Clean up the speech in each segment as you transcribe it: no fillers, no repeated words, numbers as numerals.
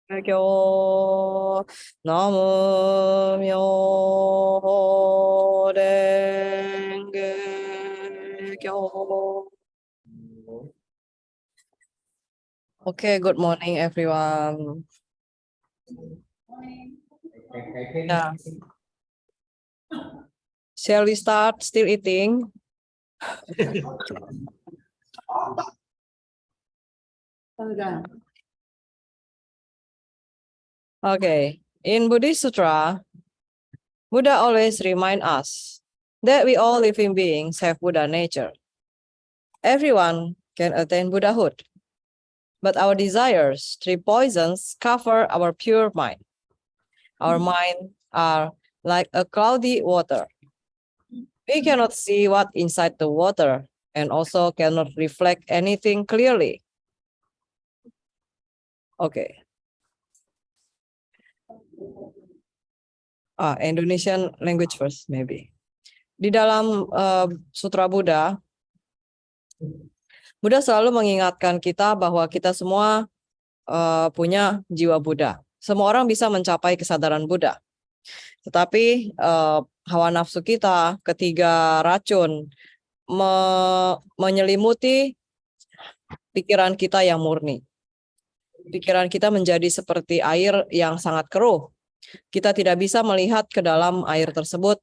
Kyo Namu Myoho Renge Kyo. Okay, good morning, everyone. Yeah. Shall we start still eating? Okay, in Buddhist Sutra, Buddha always remind us that we all living beings have Buddha nature. Everyone can attain Buddhahood, but our desires, three poisons, cover our pure mind. Our mind are like a cloudy water. We cannot see what inside the water and also cannot reflect anything clearly. Okay. Indonesian language first, maybe. Di dalam Sutra Buddha, Buddha selalu mengingatkan kita bahwa kita semua punya jiwa Buddha. Semua orang bisa mencapai kesadaran Buddha. Tetapi hawa nafsu kita, ketiga racun, menyelimuti pikiran kita yang murni. Pikiran kita menjadi seperti air yang sangat keruh. Kita tidak bisa melihat ke dalam air tersebut,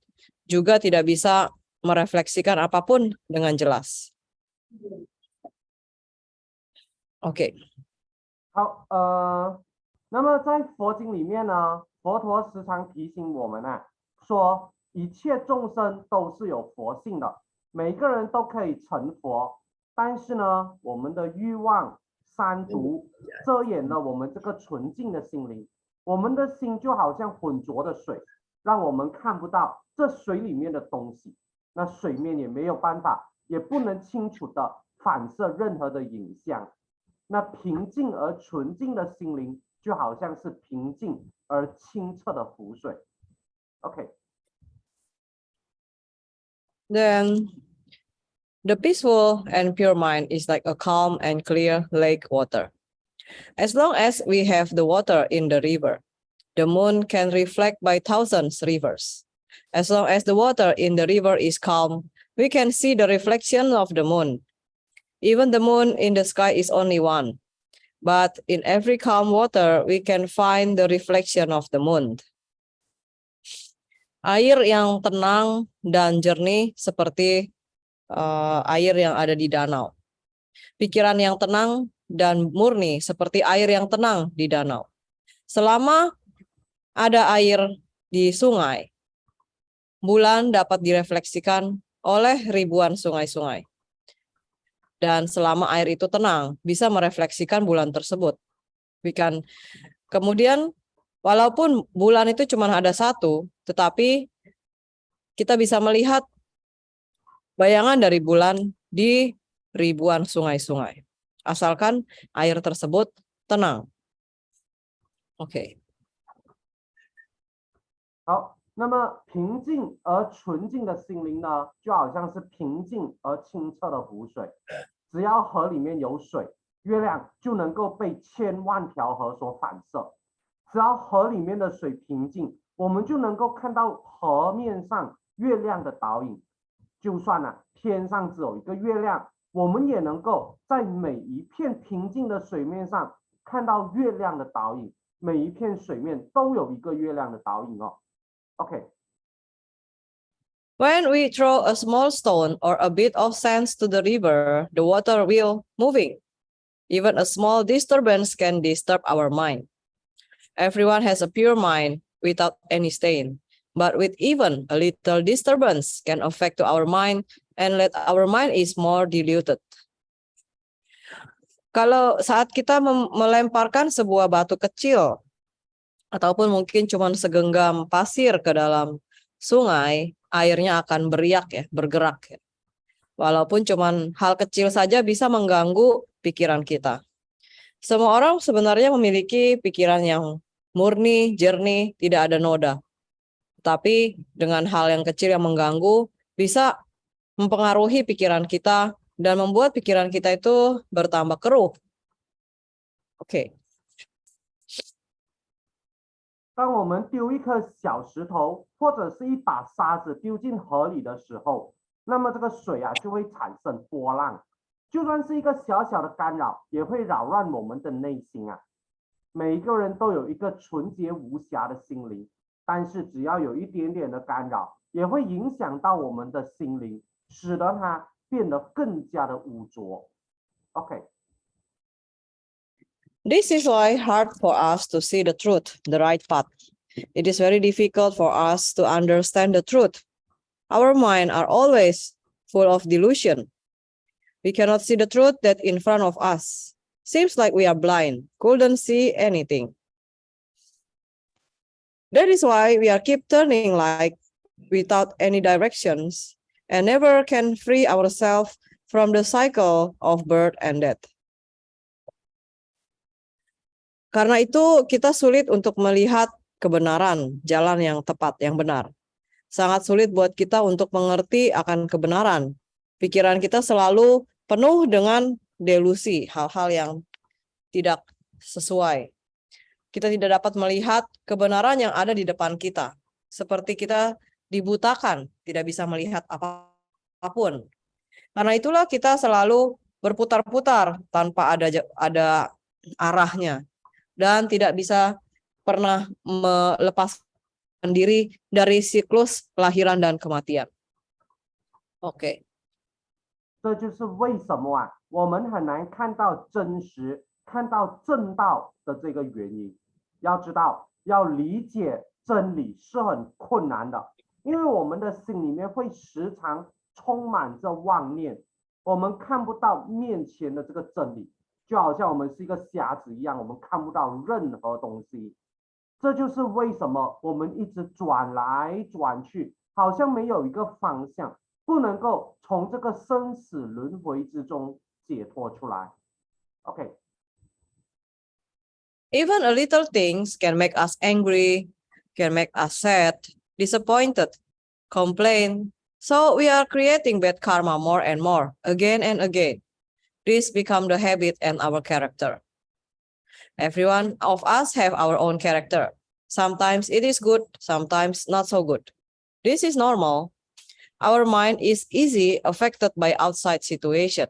juga tidak bisa merefleksikan apapun dengan jelas. OK。好，那么在佛经里面呢，佛陀时常提醒我们啊，说一切众生都是有佛性的，每个人都可以成佛，但是呢，我们的欲望、三毒遮掩了我们这个纯净的心灵，我们的心就好像浑浊的水，让我们看不到这水里面的东西，那水面也没有办法，也不能清楚的反射任何的影像。那平静而纯净的心灵，就好像是平静而清澈的湖水。OK。Then the peaceful and pure mind is like a calm and clear lake water. As long as we have the water in the river, the moon can reflect by thousands rivers. As long as the water in the river is calm, we can see the reflection of the moon. Even the moon in the sky is only one, but in every calm water, we can find the reflection of the moon. Air yang tenang dan jernih seperti air yang ada di danau. Pikiran yang tenang dan murni seperti air yang tenang di danau. Selama ada air di sungai, bulan dapat direfleksikan oleh ribuan sungai-sungai. Dan selama air itu tenang, bisa merefleksikan bulan tersebut. Kemudian, walaupun bulan itu cuma ada satu, tetapi kita bisa melihat bayangan dari bulan di ribuan sungai-sungai. Asalkan air tersebut tenang. OK。好，那么平静而纯净的心灵呢，就好像是平静而清澈的湖水。只要河里面有水，月亮就能够被千万条河所反射。只要河里面的水平静，我们就能够看到河面上月亮的倒影。就算天上只有一个月亮，我们也能够在每一片平静的水面上看到月亮的倒影。每一片水面都有一个月亮的倒影哦。Okay. When we throw a small stone or a bit of sand to the river, the water will moving. Even a small disturbance can disturb our mind. Everyone has a pure mind without any stain, but with even a little disturbance can affect to our mind and let our mind is more diluted. Kalau saat kita melemparkan sebuah batu kecil, ataupun mungkin cuma segenggam pasir ke dalam sungai, airnya akan beriak ya, bergerak ya. Walaupun cuma hal kecil saja bisa mengganggu pikiran kita. Semua orang sebenarnya memiliki pikiran yang murni, jernih, tidak ada noda. Tapi dengan hal yang kecil yang mengganggu bisa mempengaruhi pikiran kita dan membuat pikiran kita itu bertambah keruh. Okay. 当我们丢一颗小石头或者是一把沙子丢进河里的时候，那么这个水啊就会产生波浪，就算是一个小小的干扰，也会扰乱我们的内心啊。每一个人都有一个纯洁无瑕的心灵，但是只要有一点点的干扰，也会影响到我们的心灵，使得它变得更加的污浊。OK。 This is why hard for us to see the truth, the right path. It is very difficult for us to understand the truth. Our minds are always full of delusion. We cannot see the truth that in front of us. Seems like we are blind, couldn't see anything. That is why we are keep turning like without any directions and never can free ourselves from the cycle of birth and death. Karena itu kita sulit untuk melihat kebenaran, jalan yang tepat, yang benar. Sangat sulit buat kita untuk mengerti akan kebenaran. Pikiran kita selalu penuh dengan delusi, hal-hal yang tidak sesuai. Kita tidak dapat melihat kebenaran yang ada di depan kita. Seperti kita dibutakan, tidak bisa melihat apapun. Karena itulah kita selalu berputar-putar tanpa ada arahnya. Dan tidak bisa pernah melepaskan diri dari siklus kelahiran dan kematian. Oke. 这就是为什么啊，我们很难看到真实、看到正道的这个原因。要知道，要理解真理是很困难的，因为我们的心里面会时常充满着妄念，我们看不到面前的这个真理，就好像我们是一个瞎子一样，我们看不到任何东西。这就是为什么我们一直转来转去，好像没有一个方向，不能够从这个生死轮回之中解脱出来。OK。 Even a little things can make us angry, can make us sad, disappointed, complain. So we are creating bad karma more and more, again and again. This become the habit and our character. Every one of us have our own character. Sometimes it is good, sometimes not so good. This is normal. Our mind is easily affected by outside situation.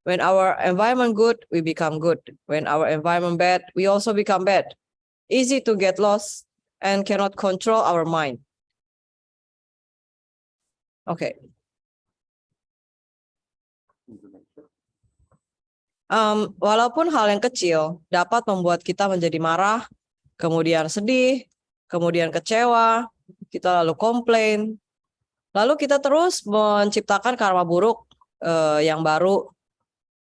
When our environment good, we become good. When our environment bad, we also become bad. Easy to get lost and cannot control our mind. Okay. Walaupun hal yang kecil dapat membuat kita menjadi marah, kemudian sedih, kemudian kecewa, kita lalu komplain, lalu kita terus menciptakan karma buruk yang baru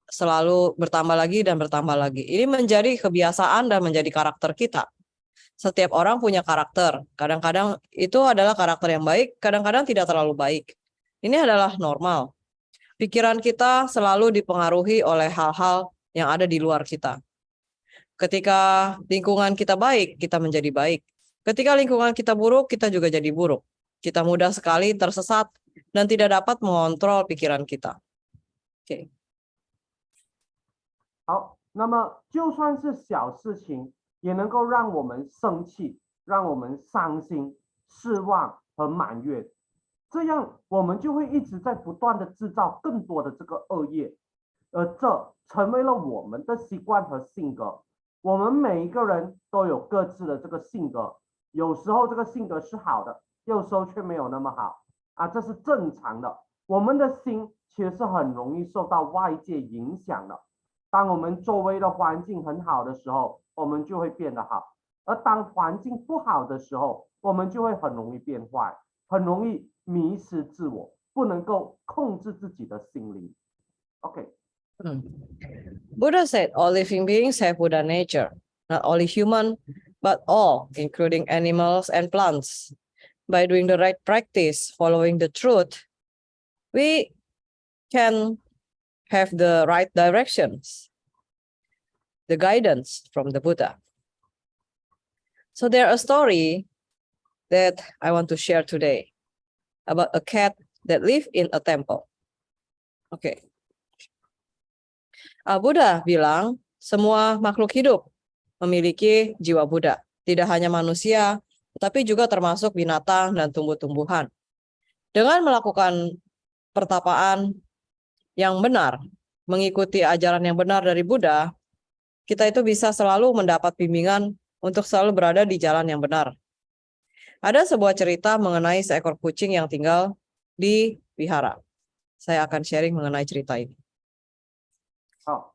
selalu bertambah lagi dan bertambah lagi. Ini menjadi kebiasaan dan menjadi karakter kita. Setiap orang punya karakter. Kadang-kadang itu adalah karakter yang baik, kadang-kadang tidak terlalu baik. Ini adalah normal. Pikiran kita selalu dipengaruhi oleh hal-hal yang ada di luar kita. Ketika lingkungan kita baik, kita menjadi baik. Ketika lingkungan kita buruk, kita juga jadi buruk. Kita mudah sekali tersesat dan tidak dapat mengontrol pikiran kita. Oke. 好，那么就算是小事情，也能够让我们生气，让我们伤心、失望和埋怨。这样我们就会一直在不断的制造更多的这个恶业，而这成为了我们的习惯和性格。我们每一个人都有各自的这个性格，有时候这个性格是好的，有时候却没有那么好啊，这是正常的。我们的心其实是很容易受到外界影响的。当我们周围的环境很好的时候，我们就会变得好；而当环境不好的时候，我们就会很容易变坏，很容易迷失自我，不能够控制自己的心灵。OK。 Buddha said all living beings have Buddha nature, not only human, but all, including animals and plants. By doing the right practice, following the truth, we can have the right directions, the guidance from the Buddha. So there's a story that I want to share today about a cat that lived in a temple. Okay. Buddha bilang, semua makhluk hidup memiliki jiwa Buddha. Tidak hanya manusia, tetapi juga termasuk binatang dan tumbuh-tumbuhan. Dengan melakukan pertapaan yang benar, mengikuti ajaran yang benar dari Buddha, kita itu bisa selalu mendapat bimbingan untuk selalu berada di jalan yang benar. Ada sebuah cerita mengenai seekor kucing yang tinggal di wihara. Saya akan sharing mengenai cerita ini. 好，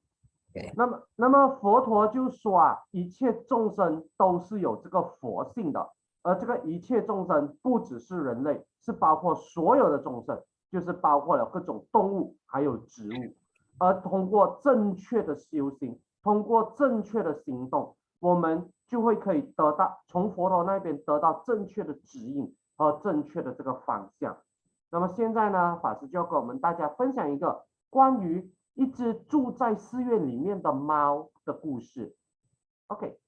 Okay. 那么佛陀就说啊，一切众生都是有这个佛性的，而这个一切众生不只是人类，是包括所有的众生，就是包括了各种动物还有植物。而通过正确的修行，通过正确的行动，我们就会可以得到从佛陀那边得到正确的指引和正确的这个方向。那么现在呢，法师就要跟我们大家分享一个关于一只住在寺院里面的猫的故事。OK，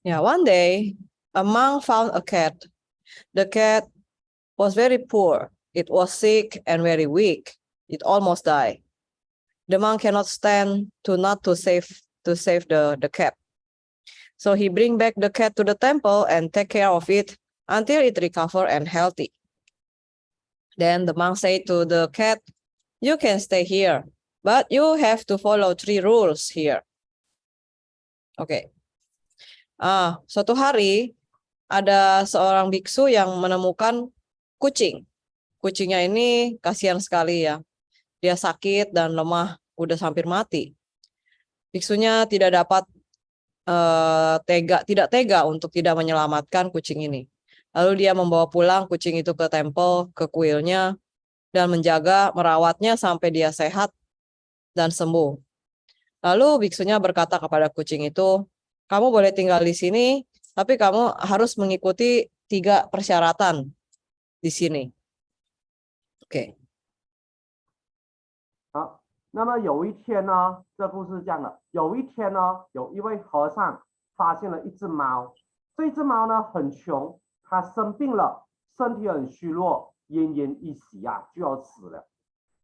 Yeah, one day, a monk found a cat. The cat was very poor. It was sick and very weak. It almost died. The monk cannot stand to not to save the cat. So he bring back the cat to the temple and take care of it until it recover and healthy. Then the monk said to the cat, "You can stay here, but you have to follow 3 rules here." Oke. Suatu hari ada seorang biksu yang menemukan kucing. Kucingnya ini kasihan sekali ya. Dia sakit dan lemah, udah hampir mati. Biksunya tidak dapat tidak tega untuk tidak menyelamatkan kucing ini. Lalu dia membawa pulang kucing itu ke temple, ke kuilnya, dan menjaga, merawatnya sampai dia sehat dan sembuh. Lalu biksunya berkata kepada kucing itu, "Kamu boleh tinggal di sini, tapi kamu harus mengikuti 3 persyaratan di sini." Oke. 好，那么有一天呢，这故事是这样的，有一天呢，有一位和尚发现了一只猫，这只猫呢很穷，它生病了，身体很虚弱，奄奄一息啊，就要死了。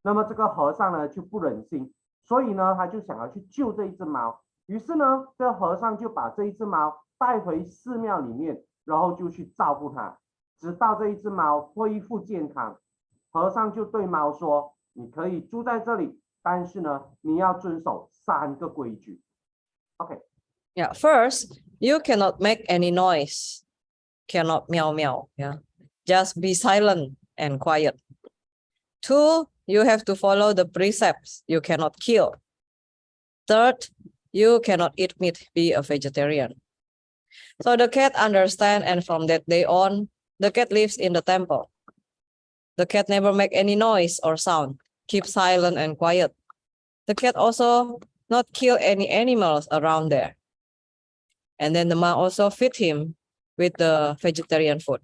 那么这个和尚呢就不忍心，所以呢他就想要去救这一只猫。于是呢，这个和尚就把这一只猫带回寺庙里面，然后就去照顾它，直到这一只猫恢复健康。和尚就对猫说：“你可以住在这里，但是呢，你要遵守3个规矩。” OK， Yeah, first, you cannot make any noise. Cannot meow meow, yeah. Just be silent and quiet. 2, you have to follow the precepts. You cannot kill. 3rd, you cannot eat meat, be a vegetarian. So the cat understand, and from that day on, the cat lives in the temple. The cat never make any noise or sound, keep silent and quiet. The cat also not kill any animals around there. And then the monk also feed him with the vegetarian food.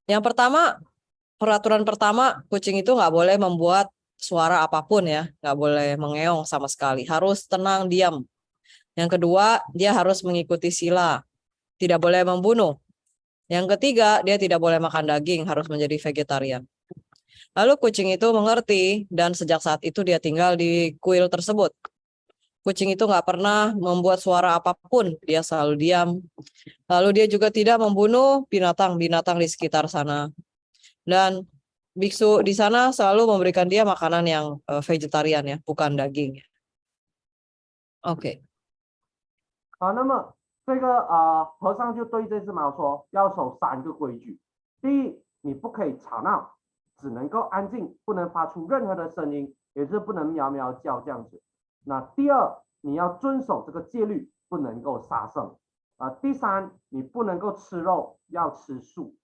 Yang pertama, peraturan pertama, kucing itu nggak boleh membuat suara apapun ya, nggak boleh mengeong sama sekali, harus tenang, diam. Yang kedua, dia harus mengikuti sila, tidak boleh membunuh. Yang ketiga, dia tidak boleh makan daging, harus menjadi vegetarian. Lalu kucing itu mengerti, dan sejak saat itu dia tinggal di kuil tersebut. Kucing itu nggak pernah membuat suara apapun, dia selalu diam. Lalu dia juga tidak membunuh binatang-binatang di sekitar sana. Dan biksu di sana selalu memberikan dia makanan yang vegetarian ya, bukan daging. Oke. 好，那么这个和尚就对这只猫说，要守3个规矩。第一，你不可以吵闹，只能够安静，不能发出任何的声音，也是不能喵喵叫这样子。那第二，你要遵守这个戒律，不能够杀生。第三，你不能够吃肉，要吃素。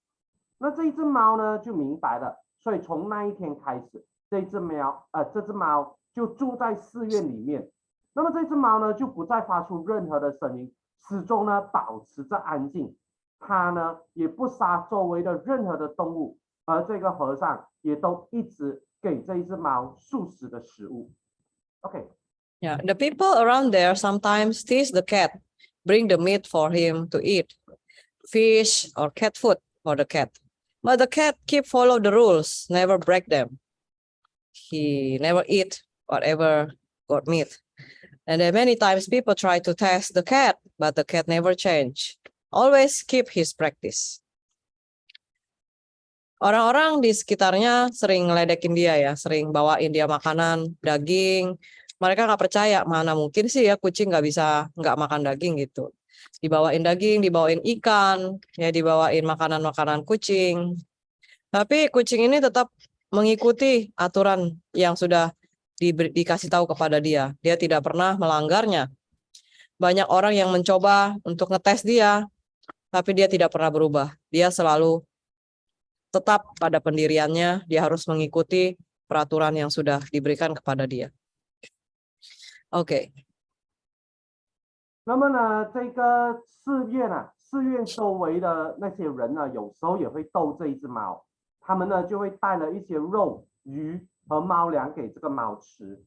那这一只猫呢就明白了，所以从那一天开始，这只猫就住在寺院里面。那么这只猫呢就不再发出任何的声音，始终呢保持着安静。它呢也不杀周围的任何的动物，而这个和尚也都一直给这一只猫素食的食物。OK。 Yeah, the people around there sometimes tease the cat, bring the meat for him to eat, fish or cat food for the cat. But the cat keep follow the rules, never break them. He never eat whatever got meat. And then many times people try to test the cat, but the cat never change. Always keep his practice. Orang-orang di sekitarnya sering ngeledekin dia ya, sering bawain dia makanan, daging. Mereka nggak percaya, mana mungkin sih ya kucing nggak bisa nggak makan daging gitu. Dibawain daging, dibawain ikan, ya dibawain makanan-makanan kucing. Tapi kucing ini tetap mengikuti aturan yang sudah dikasih tahu kepada dia. Dia tidak pernah melanggarnya. Banyak orang yang mencoba untuk ngetes dia, tapi dia tidak pernah berubah. Dia selalu tetap pada pendiriannya, dia harus mengikuti peraturan yang sudah diberikan kepada dia. OK， 那么呢，这个寺院周围的那些人呢，有时候也会逗这一只猫，他们呢就会带了一些肉、鱼和猫粮给这个猫吃，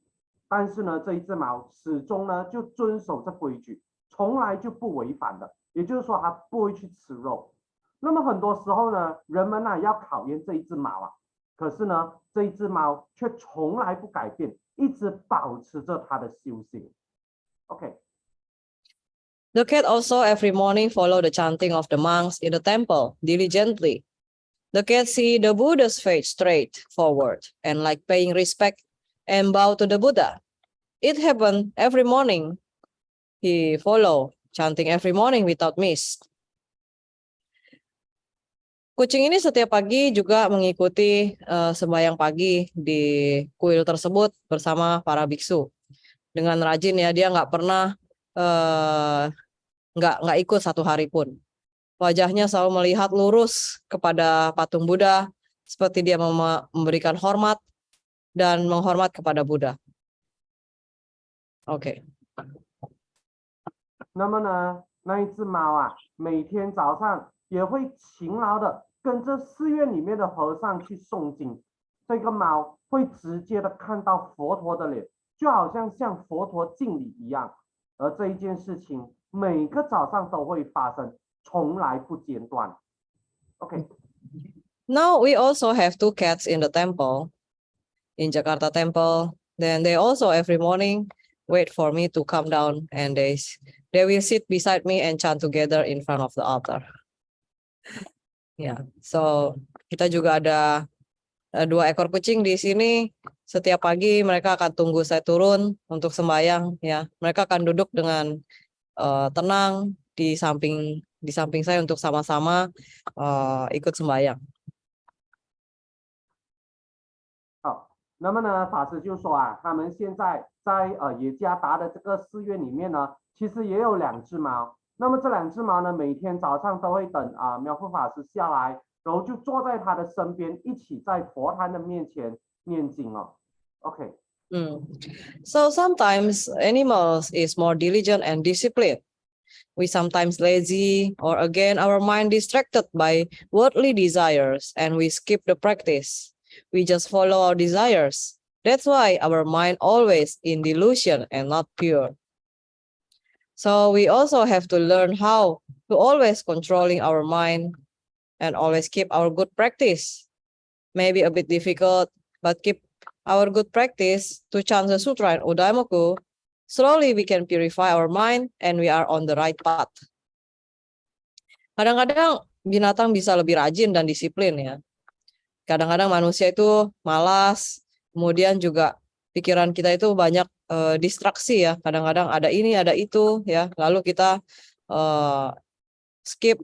但是呢，这一只猫始终呢就遵守这规矩，从来就不违反的，也就是说它不会去吃肉。那么很多时候呢，人们呢要考验这一只猫啊，可是呢，这一只猫却从来不改变，一直保持着它的修行。OK。 The cat also every morning follow the chanting of the monks in the temple diligently. The cat see the Buddha's face straight forward and like paying respect and bow to the Buddha. It happened every morning. He follow chanting every morning without miss. Kucing ini setiap pagi juga mengikuti sembahyang pagi di kuil tersebut bersama para biksu. Dengan rajin ya, dia nggak pernah nggak ikut satu hari pun. Wajahnya selalu melihat lurus kepada patung Buddha, seperti dia memberikan hormat dan menghormat kepada Buddha. OK。那么呢，那一只猫啊，每天早上也会勤劳的跟着寺院里面的和尚去诵经。这个猫会直接的看到佛陀的脸，就好像向佛陀敬礼一样。而这一件事情每个早上都会发生，从来不间断。OK。 Now we also have two cats in the temple, in Jakarta Temple. Then they also every morning wait for me to come down, and they will sit beside me and chant together in front of the altar. Ya, so kita juga ada 2 ekor kucing di sini. Setiap pagi mereka akan tunggu saya turun untuk sembahyang. Ya, mereka akan duduk dengan tenang di samping saya untuk sama-sama ikut sembahyang. 好，那么呢，法师就说啊，他们现在在耶加达的这个寺院里面呢，其实也有2只猫。那么这2只猫呢，每天早上都会等妙富法师下来，然后就坐在他的身边，一起在佛坛的面前念经哦。OK。 So sometimes animals is more diligent and disciplined. We sometimes lazy, or again our mind distracted by worldly desires and we skip the practice. We just follow our desires. That's why our mind always in delusion and not pure. So we also have to learn how to always controlling our mind and always keep our good practice. Maybe a bit difficult, but keep our good practice to chant the sutra and Udaimoku. Slowly we can purify our mind and we are on the right path. Kadang-kadang binatang bisa lebih rajin dan disiplin ya. Kadang-kadang manusia itu malas, kemudian juga pikiran kita itu banyak distraksi ya. Kadang-kadang ada ini, ada itu ya. Lalu kita skip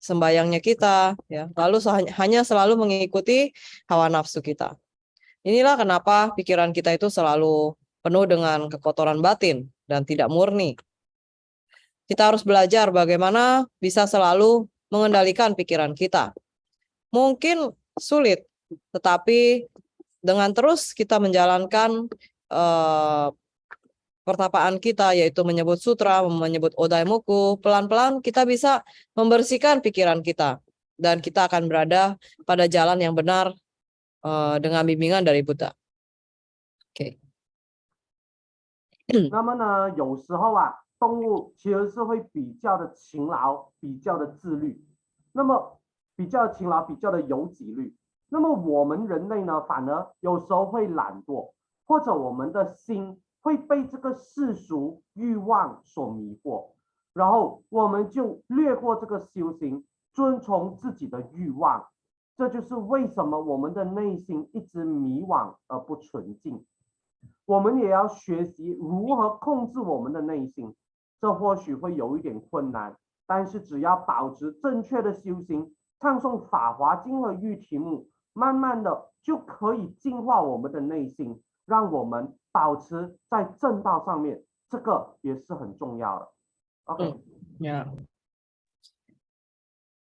sembayangnya kita ya. Lalu hanya selalu mengikuti hawa nafsu kita. Inilah kenapa pikiran kita itu selalu penuh dengan kekotoran batin dan tidak murni. Kita harus belajar bagaimana bisa selalu mengendalikan pikiran kita. Mungkin sulit, tetapi dengan terus kita menjalankan pertapaan kita, yaitu menyebut sutra, menyebut Odaimoku, pelan-pelan kita bisa membersihkan pikiran kita. Dan kita akan berada pada jalan yang benar dengan bimbingan dari Buddha. OK。那么呢，有时候啊，动物其实是会比较的勤劳，比较的自律，那么比较勤劳，比较的有纪律。那么我们人类呢，反而有时候会懒惰，或者我们的心会被这个世俗欲望所迷惑，然后我们就略过这个修行，遵从自己的欲望。这就是为什么我们的内心一直迷惘而不纯净。我们也要学习如何控制我们的内心，这或许会有一点困难，但是只要保持正确的修行，唱诵《法华经》和御题目，慢慢的就可以净化我们的内心，让我们保持在正道上面，这个也是很重要的。OK， Yeah.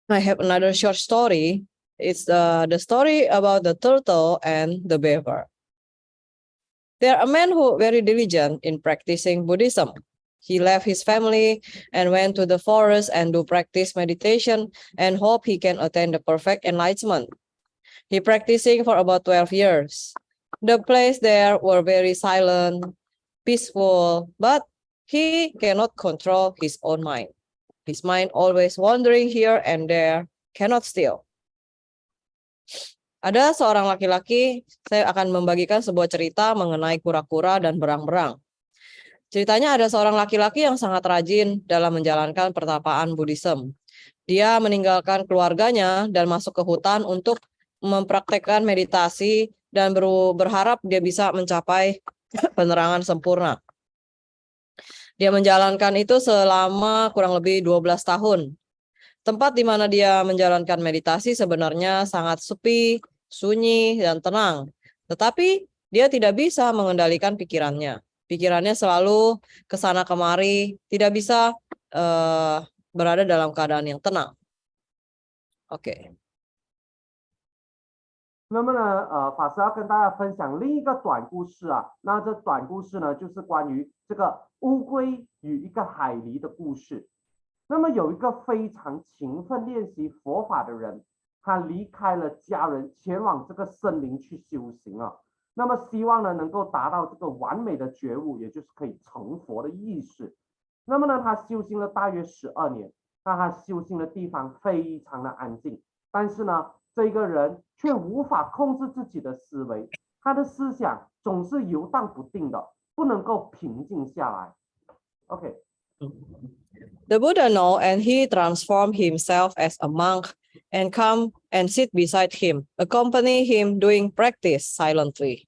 I have another short story. It's the story about the turtle and the beaver. There are a man who very diligent in practicing Buddhism. He left his family and went to the forest and do practice meditation and hope he can attain the perfect enlightenment. He practicing for about 12 years. The place there were very silent, peaceful, but he cannot control his own mind. His mind always wandering here and there, cannot still. Ada seorang laki-laki, saya akan membagikan sebuah cerita mengenai kura-kura dan berang-berang. Ceritanya ada seorang laki-laki yang sangat rajin dalam menjalankan pertapaan Buddhism. Dia meninggalkan keluarganya dan masuk ke hutan untuk mempraktekkan meditasi dan berharap dia bisa mencapai penerangan sempurna. Dia menjalankan itu selama kurang lebih 12 tahun. Tempat di mana dia menjalankan meditasi sebenarnya sangat sepi, sunyi, dan tenang. Tetapi dia tidak bisa mengendalikan pikirannya. Pikirannya selalu kesana kemari, tidak bisa berada dalam keadaan yang tenang. Oke. 那么呢，法师要跟大家分享另一个短故事啊。那这短故事呢，就是关于这个乌龟与一个海狸的故事。那么有一个非常勤奋练习佛法的人，他离开了家人，前往这个森林去修行啊。那么希望呢，能够达到这个完美的觉悟，也就是可以成佛的意识。那么呢，他修行了大约12年，那他修行的地方非常的安静，但是呢，这个人却无法控制自己的思维，他的思想总是游荡不定的，不能够平静下来。OK。The Buddha know and he transformed himself as a monk and come and sit beside him, accompany him doing practice silently.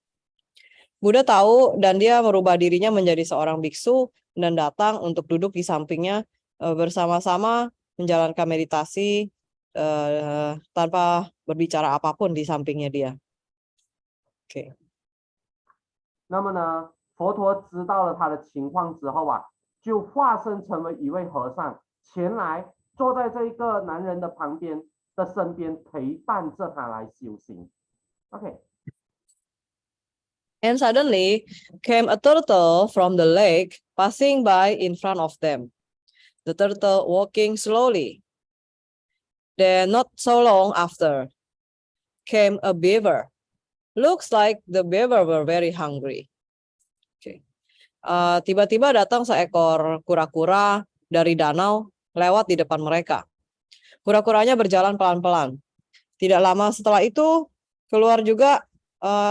Buddha tahu dan dia merubah dirinya menjadi seorang biksu dan datang untuk duduk di sampingnya bersama-sama menjalankan meditasi tanpa berbicara apapun di sampingnya dia. Oke. 那么呢，佛陀知道了他的情况之后啊，就化身成为一位和尚，前来坐在这个男人的旁边的身边，陪伴着他来修行。OK。 And suddenly came a turtle from the lake passing by in front of them. The turtle walking slowly. Then not so long after came a beaver. Looks like the beaver were very hungry. Okay. Tiba-tiba datang seekor kura-kura dari danau lewat di depan mereka. Kura-kuranya berjalan pelan-pelan. Tidak lama setelah itu keluar juga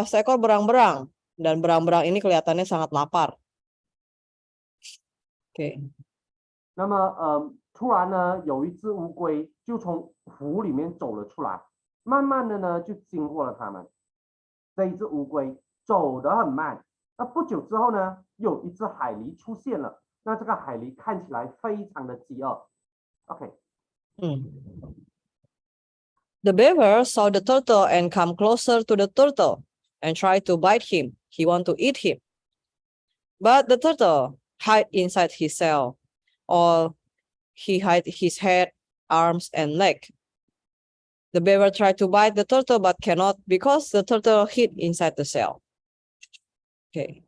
seekor berang-berang. Dan berang-berang ini kelihatannya sangat lapar. Oke. 那么突然呢，有一只乌龟就从湖里面走了出来，慢慢的呢就经过了他们。这一只乌龟走得很慢。那不久之后呢，有一只海狸出现了。那这个海狸看起来非常的饥饿。OK。 The beaver saw the turtle and come closer to the turtle and tried to bite him. He want to eat him. But the turtle hid inside his shell, or he hid his head, arms, and leg. The beaver tried to bite the turtle but cannot because the turtle hid inside the shell. Okay.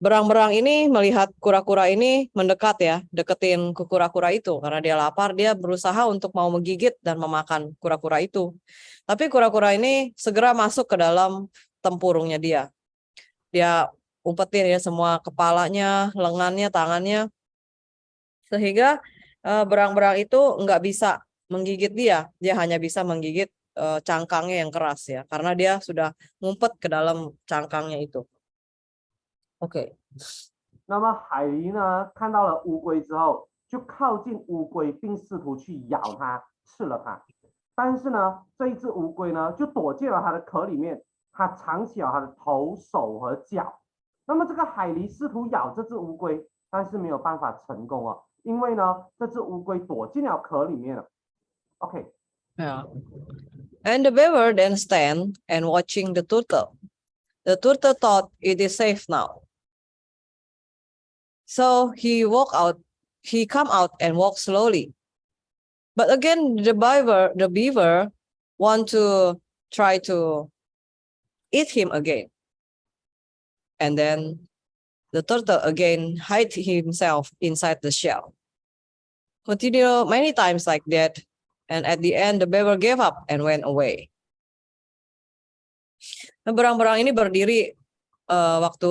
Berang-berang ini melihat kura-kura ini mendekat ya, deketin ke kura-kura itu karena dia lapar, dia berusaha untuk mau menggigit dan memakan kura-kura itu. Tapi kura-kura ini segera masuk ke dalam tempurungnya dia. Dia umpetin ya semua kepalanya, lengannya, tangannya, sehingga berang-berang itu nggak bisa menggigit dia. Dia hanya bisa menggigit cangkangnya yang keras ya, karena dia sudah ngumpet ke dalam cangkangnya itu. Oke. 那么海狸呢，看到了乌龟之后，就靠近乌龟，并试图去咬它，吃了它。但是呢，这一只乌龟呢，就躲进了它的壳里面，它藏起了它的头、手和脚。那么这个海狸试图咬这只乌龟，但是没有办法成功哦，因为呢，这只乌龟躲进了壳里面了。OK， Yeah. And the beaver then stand and watching the turtle. The turtle thought it is safe now. So he come out and walk slowly. But again, the beaver want to try to eat him again. And then the turtle again hide himself inside the shell. Continue many times like that. And at the end, the beaver gave up and went away. Nah, berang-berang ini berdiri waktu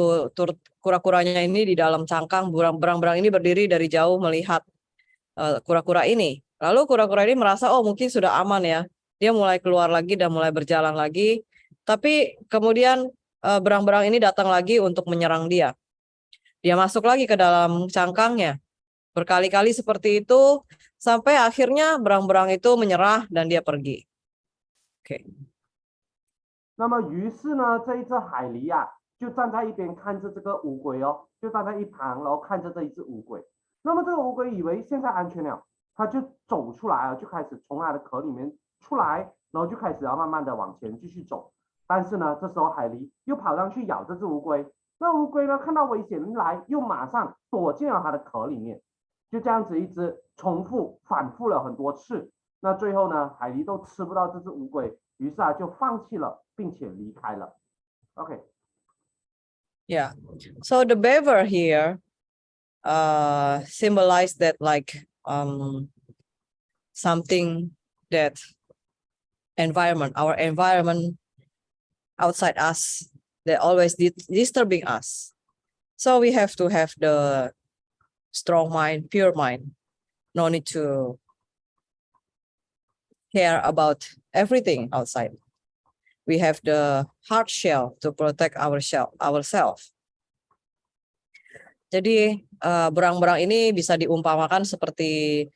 kura-kuranya ini di dalam cangkang. Berang-berang ini berdiri dari jauh melihat kura-kura ini. Lalu kura-kura ini merasa, oh mungkin sudah aman ya. Dia mulai keluar lagi dan mulai berjalan lagi. Tapi kemudian berang-berang ini datang lagi untuk menyerang dia. Dia masuk lagi ke dalam cangkangnya. Berkali-kali seperti itu. Sampai akhirnya berang-berang itu menyerah dan dia pergi. Oke. 那么于是呢，这一只海狸啊，就站在一边看着这个乌龟哦，就站在一旁，然后看着这一只乌龟。那么这个乌龟以为现在安全了，它就走出来了，就开始从它的壳里面出来，然后就开始要慢慢的往前继续走。但是呢，这时候海狸又跑上去咬这只乌龟，那乌龟呢看到危险来，又马上躲进了它的壳里面。就这样子一直重复反复了很多次，那最后呢，海狸都吃不到这只乌龟，于是啊就放弃了，并且离开了。OK， Yeah. So the beaver here symbolize that like something that our environment outside us, that always disturbing us. So we have to have the strong mind, pure mind. No need to care about everything outside. We have the hard shell to protect ourselves. Jadi berang-berang ini bisa diumpamakan seperti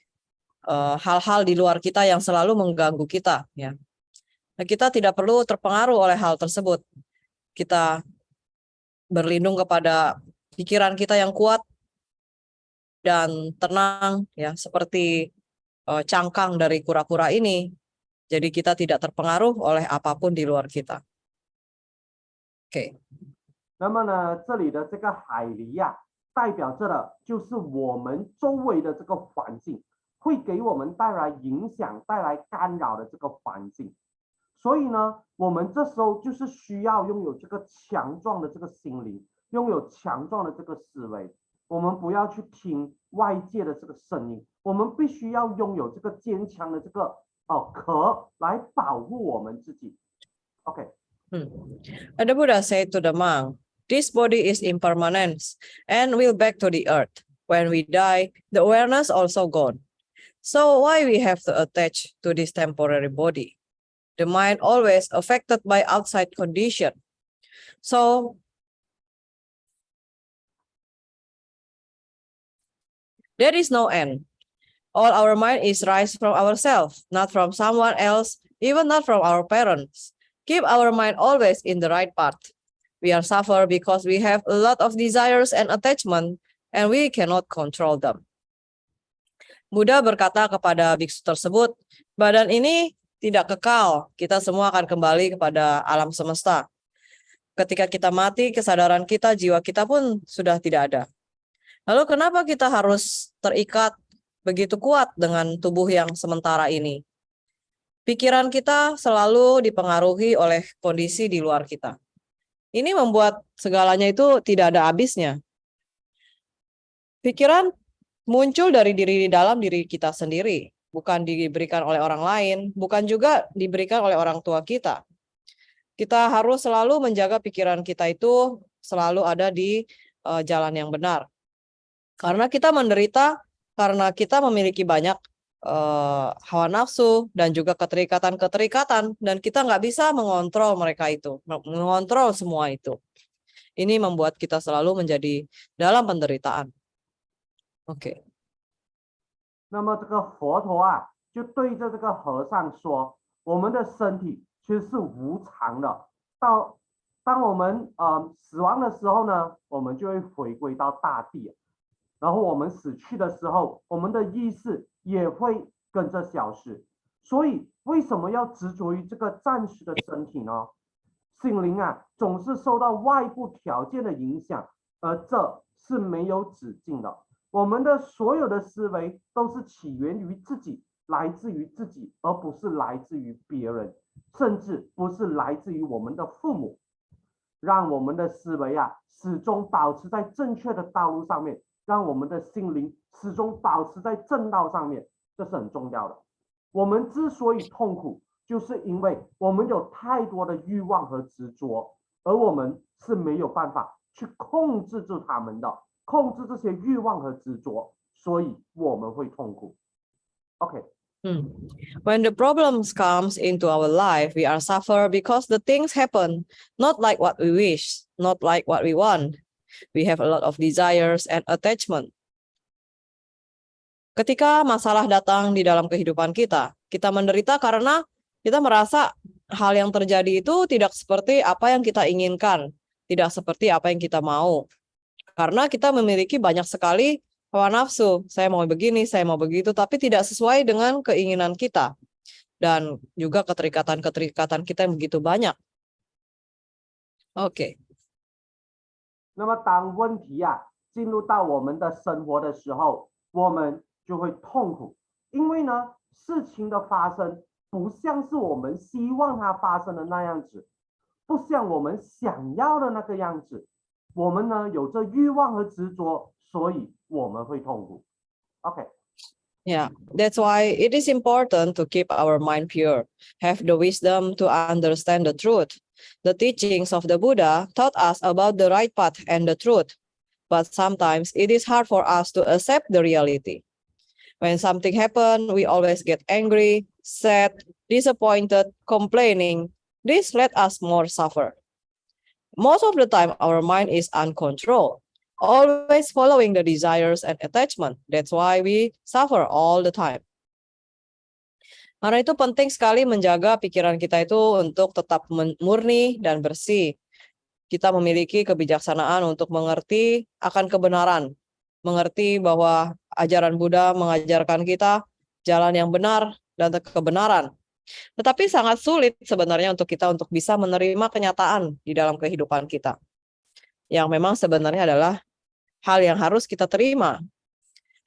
hal-hal di luar kita yang selalu mengganggu kita, ya. Nah, kita tidak perlu terpengaruh oleh hal tersebut. Kita berlindung kepada pikiran kita yang kuat dan tenang, ya, seperti cangkang dari kura-kura ini. Jadi kita tidak terpengaruh oleh apapun di luar kita. Oke. 那么呢，这里的这个海狸呀，代表着的就是我们周围的这个环境，会给我们带来影响、带来干扰的这个环境。所以呢，我们这时候就是需要拥有这个强壮的这个心灵，拥有强壮的这个思维。我们不要去听外界的这个声音，我们必须要拥有这个坚强的这个壳来保护我们自己。OK。The Buddha said to the monk, "This body is impermanent and will back to the earth. When we die, the awareness also gone. So why we have to attach to this temporary body? The mind always affected by outside condition. So there is no end. All our mind is rise from ourselves, not from someone else, even not from our parents. Keep our mind always in the right path. We are suffer because we have a lot of desires and attachment, and we cannot control them." Buddha berkata kepada biksu tersebut, badan ini tidak kekal, kita semua akan kembali kepada alam semesta. Ketika kita mati, kesadaran kita, jiwa kita pun sudah tidak ada. Lalu kenapa kita harus terikat begitu kuat dengan tubuh yang sementara ini? Pikiran kita selalu dipengaruhi oleh kondisi di luar kita. Ini membuat segalanya itu tidak ada habisnya. Pikiran muncul dari dalam diri kita sendiri, bukan diberikan oleh orang lain, bukan juga diberikan oleh orang tua kita. Kita harus selalu menjaga pikiran kita itu selalu ada di jalan yang benar. Karena kita menderita, karena kita memiliki banyak hawa nafsu dan juga keterikatan-keterikatan, dan kita nggak bisa mengontrol mereka itu, mengontrol semua itu. Ini membuat kita selalu menjadi dalam penderitaan. Oke. 那么这个佛陀啊，就对着这个和尚说：“我们的身体其实是无常的，当我们死亡的时候呢，我们就会回归到大地，然后我们死去的时候，我们的意识也会跟着消失。所以为什么要执着于这个暂时的身体呢？心灵啊，总是受到外部条件的影响，而这是没有止境的。我们的所有的思维都是起源于自己，来自于自己，而不是来自于别人，甚至不是来自于我们的父母。让我们的思维啊，始终保持在正确的道路上面，让我们的心灵始终保持在正道上面，这是很重要的。我们之所以痛苦，就是因为我们有太多的欲望和执着，而我们是没有办法去控制住他们的，控制这些欲望和执着，所以我们会痛苦。OK， When the problems comes into our life, we are suffer because the things happen not like what we wish, not like what we want. We have a lot of desires and attachment. Ketika masalah datang di dalam kehidupan kita, kita menderita karena kita merasa hal yang terjadi itu tidak seperti apa yang kita inginkan, tidak seperti apa yang kita mau. Karena kita memiliki banyak sekali hawa nafsu, saya mau begini, saya mau begitu, tapi tidak sesuai dengan keinginan kita. Dan juga keterikatan-keterikatan kita yang begitu banyak. Oke. 那么当问题啊进入到我们的生活的时候，我们就会痛苦，因为呢，事情的发生不像是我们希望它发生的那样子，不像我们想要的那个样子。我们呢有着欲望和执着，所以我们会痛苦。OK， Yeah, that's why it is important to keep our mind pure, have the wisdom to understand the truth. The teachings of the Buddha taught us about the right path and the truth, but sometimes it is hard for us to accept the reality. When something happens, we always get angry, sad, disappointed, complaining. This let us more suffer. Most of the time, our mind is uncontrolled, always following the desires and attachment. That's why we suffer all the time. Karena itu penting sekali menjaga pikiran kita itu untuk tetap murni dan bersih. Kita memiliki kebijaksanaan untuk mengerti akan kebenaran, mengerti bahwa ajaran Buddha mengajarkan kita jalan yang benar dan kebenaran. Tetapi sangat sulit sebenarnya untuk kita untuk bisa menerima kenyataan di dalam kehidupan kita. Yang memang sebenarnya adalah hal yang harus kita terima.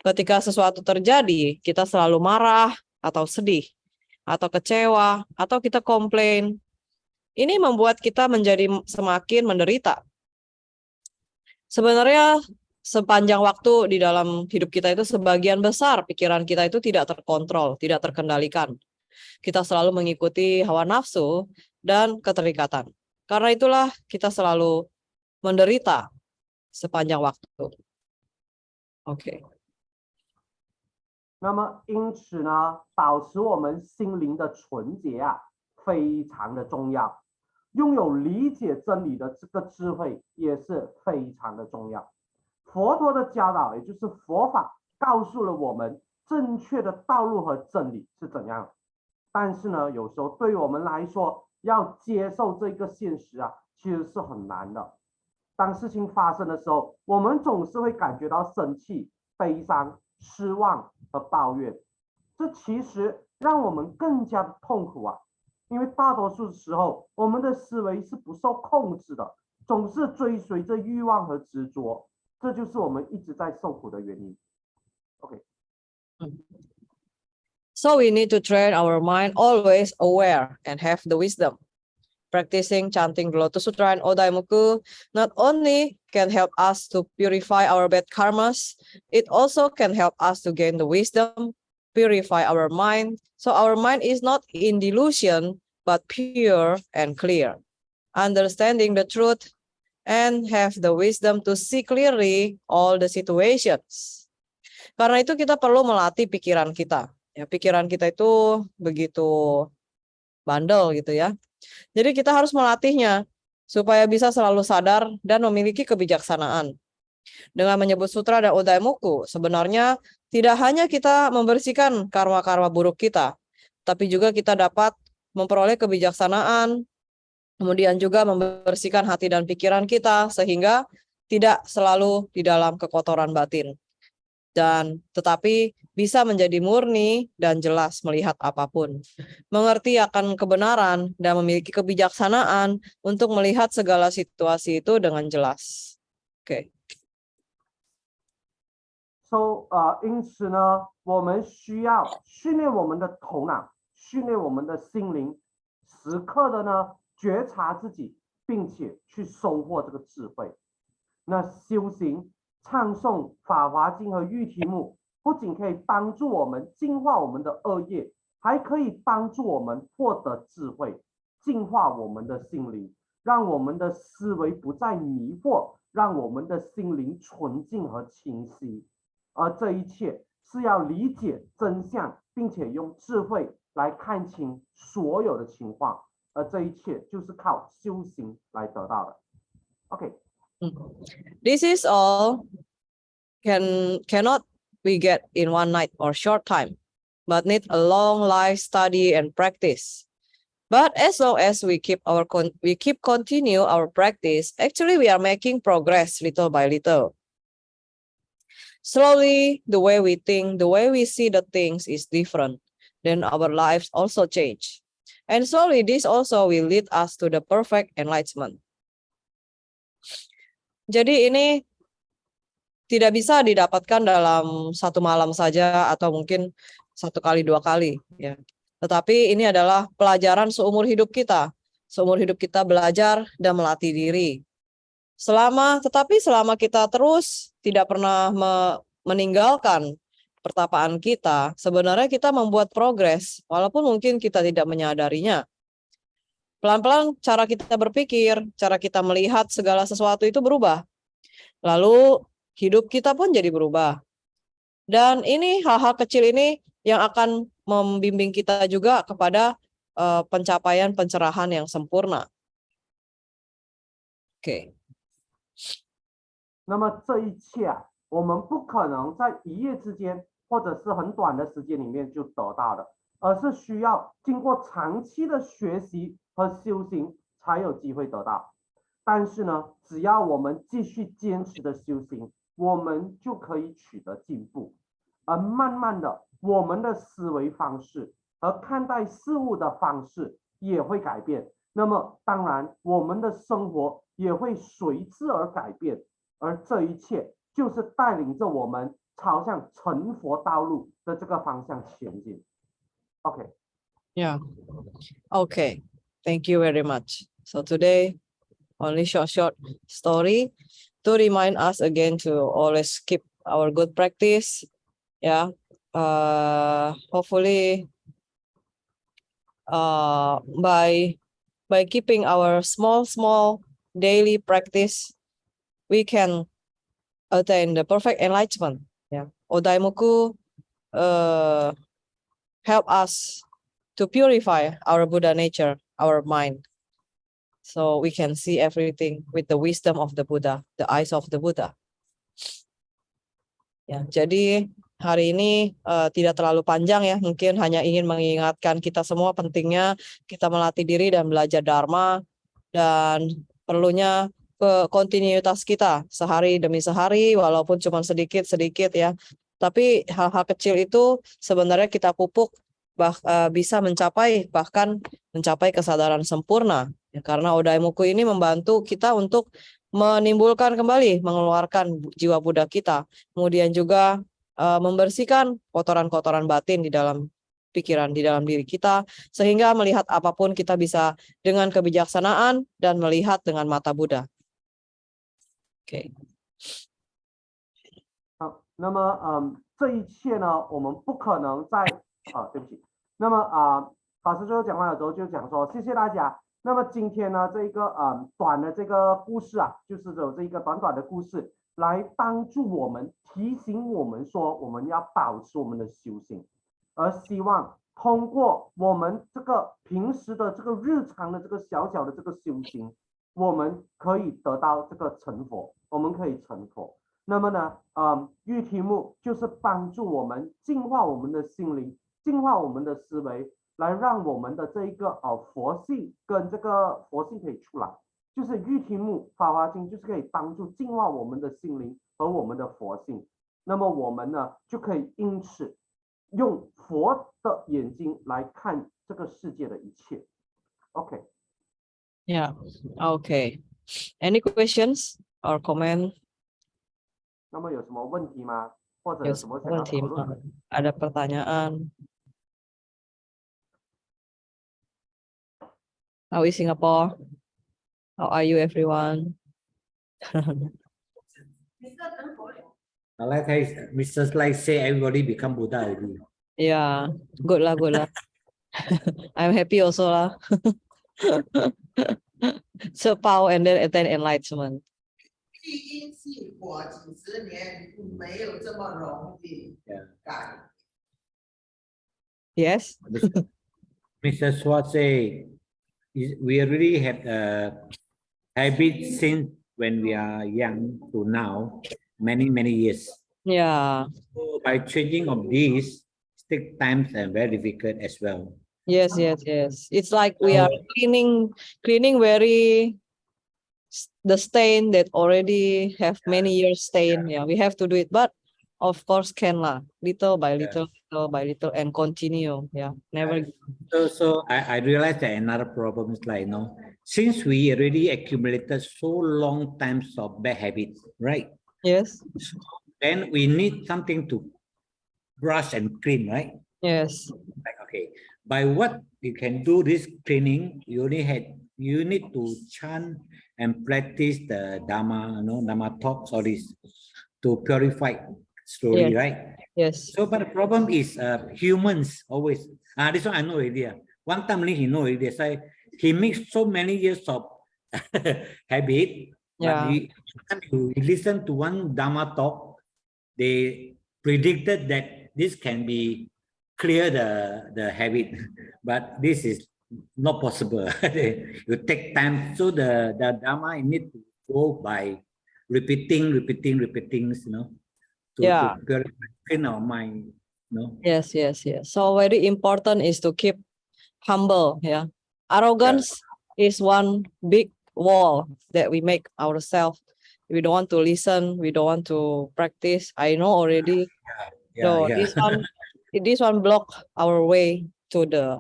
Ketika sesuatu terjadi, kita selalu marah atau sedih, atau kecewa, atau kita komplain. Ini membuat kita menjadi semakin menderita. Sebenarnya sepanjang waktu di dalam hidup kita itu sebagian besar pikiran kita itu tidak terkontrol, tidak terkendalikan. Kita selalu mengikuti hawa nafsu dan keterikatan. Karena itulah kita selalu menderita sepanjang waktu. OK。那么因此呢，保持我们心灵的纯洁啊，非常的重要。拥有理解真理的这个智慧也是非常的重要。佛陀的教导，也就是佛法，告诉了我们正确的道路和真理是怎样。但是呢，有时候对于我们来说，要接受这个现实啊，其实是很难的。当事情发生的时候，我们总是会感觉到生气、悲伤、失望和抱怨，这其实让我们更加的痛苦啊！因为大多数时候，我们的思维是不受控制的，总是追随着欲望和执着，这就是我们一直在受苦的原因。OK。So we need to train our mind always aware and have the wisdom. Practicing chanting the Lotus Sutra and Odaimoku not only can help us to purify our bad karmas, it also can help us to gain the wisdom, purify our mind, so our mind is not in delusion, but pure and clear. Understanding the truth and have the wisdom to see clearly all the situations. Karena itu kita perlu melatih pikiran kita. Ya, pikiran kita itu begitu bandel gitu ya. Jadi kita harus melatihnya supaya bisa selalu sadar dan memiliki kebijaksanaan. Dengan menyebut sutra dan Odaimoku, sebenarnya tidak hanya kita membersihkan karma-karma buruk kita, tapi juga kita dapat memperoleh kebijaksanaan, kemudian juga membersihkan hati dan pikiran kita sehingga tidak selalu di dalam kekotoran batin. Dan tetapi bisa menjadi murni dan jelas melihat apapun. Mengerti akan kebenaran dan memiliki kebijaksanaan untuk melihat segala situasi itu dengan jelas. Oke. 因此呢，我们需要训练我们的头脑，训练我们的心灵，时刻的呢觉察自己，并且去收获这个智慧。那修行、唱诵《法华经》和玉提目，不仅可以帮助我们净化我们的恶业，还可以帮助我们获得智慧，净化我们的心灵，让我们的思维不再迷惑，让我们的心灵纯净和清晰。而这一切是要理解真相，并且用智慧来看清所有的情况，而这一切就是靠修行来得到的。OK。This is all cannot we get in one night or short time, but need a long life study and practice. But as long as we keep continue our practice, actually we are making progress little by little. Slowly, the way we think, the way we see the things is different. Then our lives also change. And slowly this also will lead us to the perfect enlightenment. Jadi ini tidak bisa didapatkan dalam satu malam saja atau mungkin satu kali, dua kali. Ya. Tetapi ini adalah pelajaran seumur hidup kita. Seumur hidup kita belajar dan melatih diri. Tetapi selama kita terus tidak pernah meninggalkan pertapaan kita, sebenarnya kita membuat progres, walaupun mungkin kita tidak menyadarinya. Pelan-pelan cara kita berpikir, cara kita melihat segala sesuatu itu berubah. Lalu hidup kita pun jadi berubah. Dan ini hal-hal kecil ini yang akan membimbing kita juga kepada pencapaian pencerahan yang sempurna. Oke. 那么这一切啊，我们不可能在一夜之间或者是很短的时间里面就得到的，而是需要经过长期的学习和修行才有机会得到。但是呢，只要我们继续坚持的修行，我们就可以取得进步。而慢慢的，我们的思维方式和看待事物的方式也会改变。那么，当然，我们的生活也会随之而改变。而这一切就是带领着我们朝向成佛道路的这个方向前进。OK。Yeah. Okay. Thank you very much. So today, only short story to remind us again to always keep our good practice. Yeah. Hopefully, by keeping our small daily practice, we can attain the perfect enlightenment. Yeah. Odaimoku help us to purify our Buddha nature, our mind. So we can see everything with the wisdom of the Buddha, the eyes of the Buddha. Ya, jadi hari ini tidak terlalu panjang ya, mungkin hanya ingin mengingatkan kita semua pentingnya kita melatih diri dan belajar Dharma, dan perlunya kontinuitas kita sehari demi sehari, walaupun cuma sedikit-sedikit ya. Tapi hal-hal kecil itu sebenarnya kita pupuk bisa bahkan mencapai kesadaran sempurna. Ya, karena Odaimoku ini membantu kita untuk menimbulkan kembali, mengeluarkan jiwa Buddha kita, kemudian juga membersihkan kotoran-kotoran batin di dalam pikiran, di dalam diri kita, sehingga melihat apapun kita bisa dengan kebijaksanaan dan melihat dengan mata Buddha. Oke. 好，那么这一切呢，我们不可能在对不起，那么法师最后讲完的时候就讲说，谢谢大家。那么今天呢，这个短的这个故事啊，就是有这一个短短的故事，来帮助我们提醒我们说，我们要保持我们的修行。而希望通过我们这个平时的这个日常的这个小小的这个修行，我们可以得到这个成佛，我们可以成佛。那么呢，玉题目就是帮助我们净化我们的心灵，净化我们的思维，来让我们的这一个佛性跟这个佛性可以出来。就是玉题目法华经就是可以帮助净化我们的心灵和我们的佛性。那么我们呢就可以因此用佛的眼睛来看这个世界的一切。OK， Yeah. Okay. Any questions or comment? 那么有什么问题吗？或者有 有什么想什么问题要讨论吗？的？ Ada pertanyaan? How is Singapore? How are you, everyone? Like Mr. Sly say, everybody become Buddha already. Yeah, good lah, good lah. I'm happy also lah. So power and then attain enlightenment. 第一系果几十年没有这么容易 Yeah. 改。 Yes. Mr. Swat say, we already have a habit since when we are young to now, many years. Yeah. So by changing of these, take times and very difficult as well. Yes. It's like we are cleaning very the stain that already have many years stain. Yeah, we have to do it, but of course can lah, little by little, little by little, and continue. Yeah, never. So I realized that another problem is like, since we already accumulated so long times of bad habits, right? Yes. Then we need something to brush and clean, right? Yes. Like, okay, by what you can do this cleaning, you need to chant and practice the Dharma, Dharma talks, all this to purify slowly, Yes. right? Yes. So, but the problem is humans always. This one I know already. One time only he know already. So he makes so many years of habit. Yeah. But you listen to one Dharma talk, they predicted that this can be clear the habit, but this is not possible. You take time. So the Dharma you need to go by repeating, Yeah. to purify clean our mind. Yes. So very important is to keep humble. Yeah. Arrogance is one big wall that we make ourselves. We don't want to listen. We don't want to practice. I know already. So this one block our way to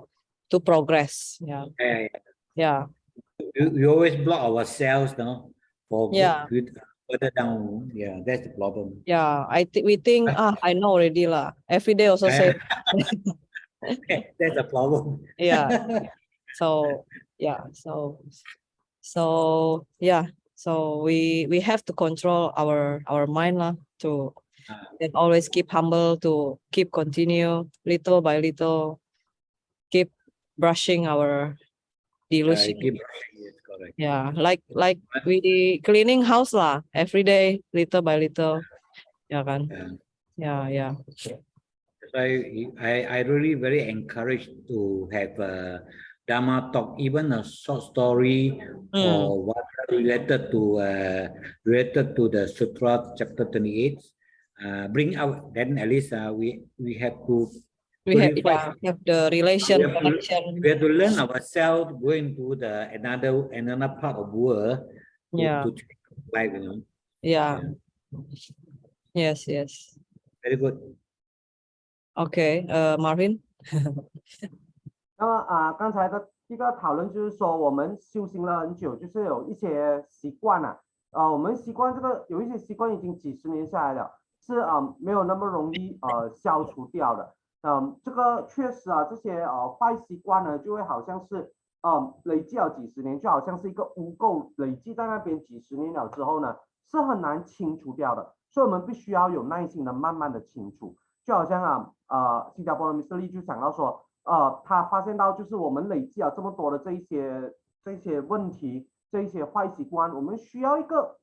progress. Yeah. We always block ourselves, for Yeah. further down. Yeah, that's the problem. Yeah. We think I know already lah. Every day also say. That's the problem. Yeah. So we have to control our mind lah, to and always keep humble, to keep continue little by little, keep brushing our delusion. Yes, correct. Yeah, like we cleaning house lah, every day little by little. Yeah kan? Yeah. That's why I really very encouraged to have a Dharma talk, even a short story or what related to the Sutra chapter 28. Bring out, then at least we have to We have the relation connection. we have to learn ourselves going to the another part of world to change life, Yeah. Yes. Very good. Okay, Marvin. 那么刚才的一个讨论就是说，我们修行了很久，就是有一些习惯我们习惯有一些习惯已经几十年下来了，是没有那么容易消除掉的。这个确实这些坏习惯呢，就会好像是累积了几十年，就好像是一个污垢累积在那边几十年了之后呢，是很难清除掉的。所以我们必须要有耐心的慢慢的清除。就好像新加坡的 Mr. Lee 就讲到说，他发现到就是我们累积了这么多的这一些问题，这一些坏习惯，我们需要一个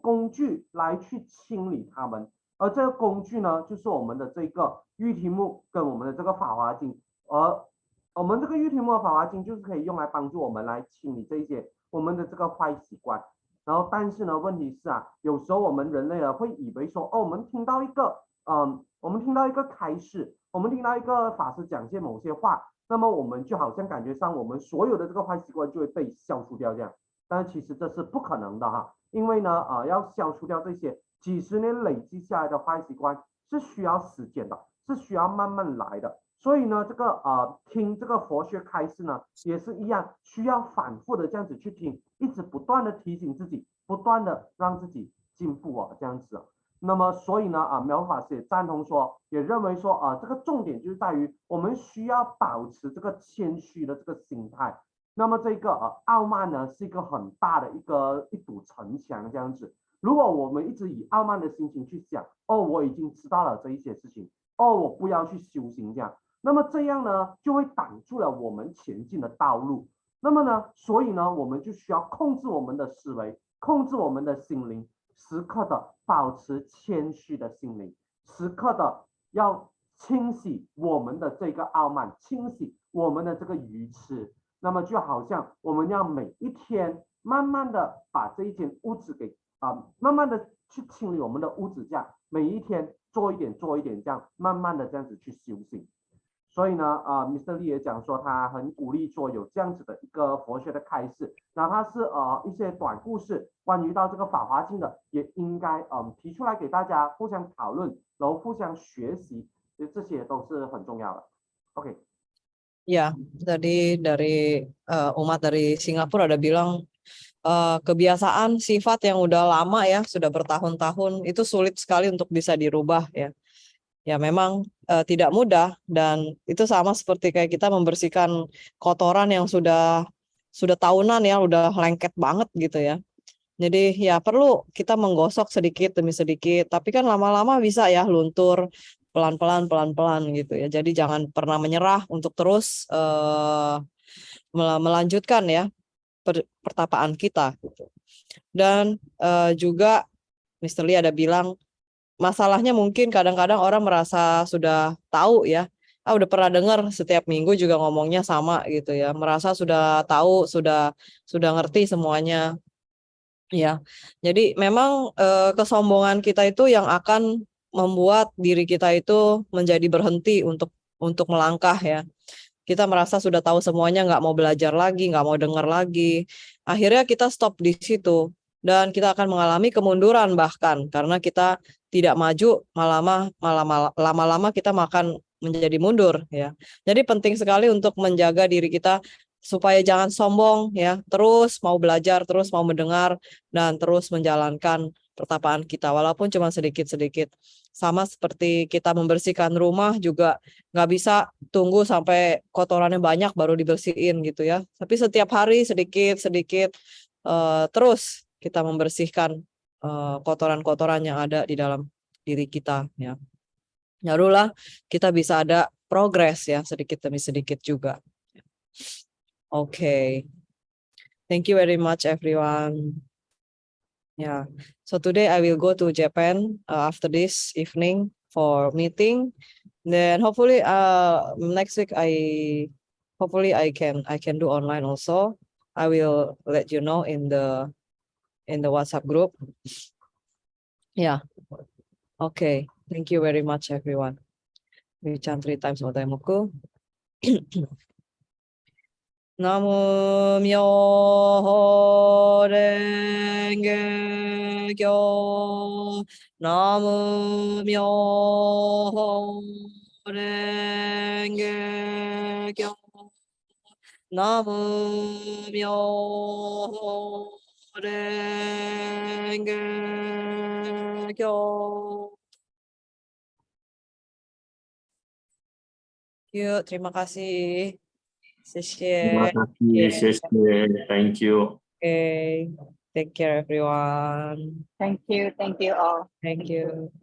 工具来去清理它们。而这个工具呢，就是我们的这个玉题目跟我们的这个法华经，而我们这个玉题目和法华经就是可以用来帮助我们来清理这一些我们的这个坏习惯。然后，但是呢，问题是啊，有时候我们人类呢会以为说，哦，我们听到一个开示，我们听到一个法师讲些某些话，那么我们就好像感觉上我们所有的这个坏习惯就会被消除掉这样。但其实这是不可能的哈，因为呢，要消除掉这些几十年累积下来的坏习惯是需要时间的，是需要慢慢来的。所以呢，这个听这个佛学开示呢，也是一样，需要反复的这样子去听，一直不断的提醒自己，不断的让自己进步啊，这样子。那么所以呢，苗法师也赞同说，也认为说这个重点就是在于我们需要保持这个谦虚的这个心态。那么这个傲慢呢，是一个很大的一堵城墙这样子。如果我们一直以傲慢的心情去想，哦，我已经知道了这一些事情，哦，我不要去修行这样，那么这样呢，就会挡住了我们前进的道路。那么呢，所以呢，我们就需要控制我们的思维，控制我们的心灵，时刻的保持谦虚的心灵，时刻的要清洗我们的这个傲慢，清洗我们的这个愚痴。那么就好像我们要每一天慢慢的把这一间屋子给慢慢的去清理我们的屋子，这样每一天做一点做一点，这样慢慢的这样子去修行。所以呢，Mr. Lee 也讲说他很鼓励说有这样子的一个佛学的开示，哪怕是一些短故事关于到这个法华经的，也应该提出来给大家互相讨论，然后互相学习，这些都是很重要的。OK。Ya, tadi dari umat dari Singapura ada bilang kebiasaan sifat yang udah lama ya, sudah bertahun-tahun itu sulit sekali untuk bisa dirubah ya. Ya memang tidak mudah dan itu sama seperti kayak kita membersihkan kotoran yang sudah tahunan ya, udah lengket banget gitu ya. Jadi ya perlu kita menggosok sedikit demi sedikit, tapi kan lama-lama bisa ya luntur pelan-pelan gitu ya. Jadi jangan pernah menyerah untuk terus melanjutkan ya pertapaan kita gitu. Dan juga Mr. Lee ada bilang masalahnya mungkin kadang-kadang orang merasa sudah tahu ya, udah pernah dengar setiap minggu juga ngomongnya sama gitu ya, merasa sudah tahu, sudah ngerti semuanya. Ya, jadi memang kesombongan kita itu yang akan membuat diri kita itu menjadi berhenti untuk melangkah ya. Kita merasa sudah tahu semuanya, nggak mau belajar lagi, nggak mau dengar lagi. Akhirnya kita stop di situ dan kita akan mengalami kemunduran bahkan karena kita tidak maju, malah lama-lama kita makan menjadi mundur ya. Jadi penting sekali untuk menjaga diri kita supaya jangan sombong ya, terus mau belajar, terus mau mendengar dan terus menjalankan pertapaan kita walaupun cuma sedikit-sedikit. Sama seperti kita membersihkan rumah juga nggak bisa tunggu sampai kotorannya banyak baru dibersihin gitu ya. Tapi setiap hari sedikit-sedikit terus kita membersihkan kotoran-kotoran yang ada di dalam diri kita ya. Barulah kita bisa ada progres ya sedikit demi sedikit juga. Okay. Thank you very much everyone. Yeah. So today I will go to Japan after this evening for meeting. Then hopefully next week I can do online also. I will let you know in the WhatsApp group. Yeah. Okay. Thank you very much everyone. We chant 3 times Odaimoku. Namo Myoho Renge Kyo. Namo Myoho Renge Kyo. Namo Myoho Renge Kyo. Yuk, terima kasih. Terima kasih, thank you. Okay, take care everyone. Thank you all. Thank you.